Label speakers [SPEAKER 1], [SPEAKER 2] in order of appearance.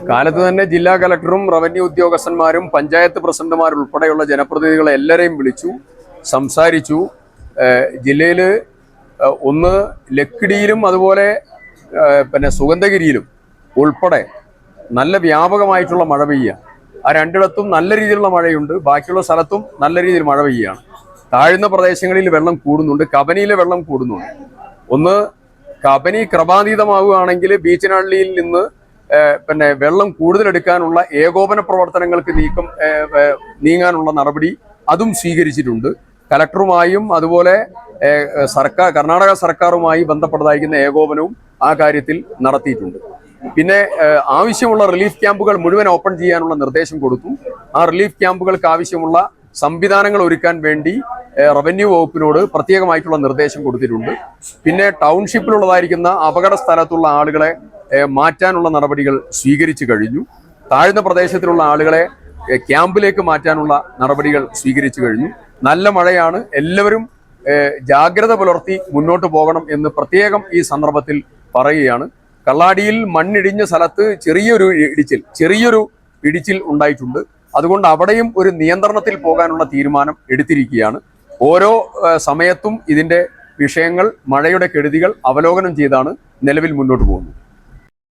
[SPEAKER 1] കാലത്ത് തന്നെ ജില്ലാ കലക്ടറും റവന്യൂ ഉദ്യോഗസ്ഥന്മാരും പഞ്ചായത്ത് പ്രസിഡന്റുമാരുൾപ്പെടെയുള്ള ജനപ്രതിനിധികളെ എല്ലാവരെയും വിളിച്ചു സംസാരിച്ചു. ജില്ലയിൽ ഒന്ന് ലക്കിടിയിലും അതുപോലെ പിന്നെ സുഗന്ധഗിരിയിലും ഉൾപ്പെടെ നല്ല വ്യാപകമായിട്ടുള്ള മഴ പെയ്യുക. ആ രണ്ടിടത്തും നല്ല രീതിയിലുള്ള മഴയുണ്ട്. ബാക്കിയുള്ള സ്ഥലത്തും നല്ല രീതിയിൽ മഴ പെയ്യുകയാണ്. താഴ്ന്ന പ്രദേശങ്ങളിൽ വെള്ളം കൂടുന്നുണ്ട്, കബനിയിലെ വെള്ളം കൂടുന്നുണ്ട്. ഒന്ന് കബനി ക്രമാതീതമാവുകയാണെങ്കിൽ ബീച്ചനഹള്ളിയിൽ നിന്ന് പിന്നെ വെള്ളം കൂടുതലെടുക്കാനുള്ള ഏകോപന പ്രവർത്തനങ്ങൾക്ക് നീങ്ങാനുള്ള നടപടി അതും സ്വീകരിച്ചിട്ടുണ്ട്. കലക്ടറുമായും അതുപോലെ കർണാടക സർക്കാരുമായി ബന്ധപ്പെട്ടതായിരിക്കുന്ന ഏകോപനവും ആ കാര്യത്തിൽ നടത്തിയിട്ടുണ്ട്. പിന്നെ ആവശ്യമുള്ള റിലീഫ് ക്യാമ്പുകൾ മുഴുവൻ ഓപ്പൺ ചെയ്യാനുള്ള നിർദ്ദേശം കൊടുത്തു. ആ റിലീഫ് ക്യാമ്പുകൾക്ക് ആവശ്യമുള്ള സംവിധാനങ്ങൾ ഒരുക്കാൻ വേണ്ടി റവന്യൂ വകുപ്പിനോട് പ്രത്യേകമായിട്ടുള്ള നിർദ്ദേശം കൊടുത്തിട്ടുണ്ട്. പിന്നെ ടൗൺഷിപ്പിലുള്ളതായിരിക്കുന്ന അപകട സ്ഥലത്തുള്ള ആളുകളെ മാറ്റാനുള്ള നടപടികൾ സ്വീകരിച്ചു കഴിഞ്ഞു. താഴ്ന്ന പ്രദേശത്തിലുള്ള ആളുകളെ ക്യാമ്പിലേക്ക് മാറ്റാനുള്ള നടപടികൾ സ്വീകരിച്ചു കഴിഞ്ഞു. നല്ല മഴയാണ്. എല്ലാവരും ജാഗ്രത പുലർത്തി മുന്നോട്ട് പോകണം എന്ന് പ്രത്യേകം ഈ സന്ദർഭത്തിൽ പറയുകയാണ്. കള്ളാടിയിൽ മണ്ണിടിഞ്ഞ സ്ഥലത്ത് ചെറിയൊരു ഇടിച്ചിൽ ഉണ്ടായിട്ടുണ്ട്. അതുകൊണ്ട് അവിടെയും ഒരു നിയന്ത്രണത്തിൽ പോകാനുള്ള തീരുമാനം എടുത്തിരിക്കുകയാണ്. ഓരോ സമയത്തും ഇതിന്റെ വിഷയങ്ങൾ, മഴയുടെ കെടുതികൾ അവലോകനം ചെയ്താണ് നിലവിൽ മുന്നോട്ട് പോകുന്നത്.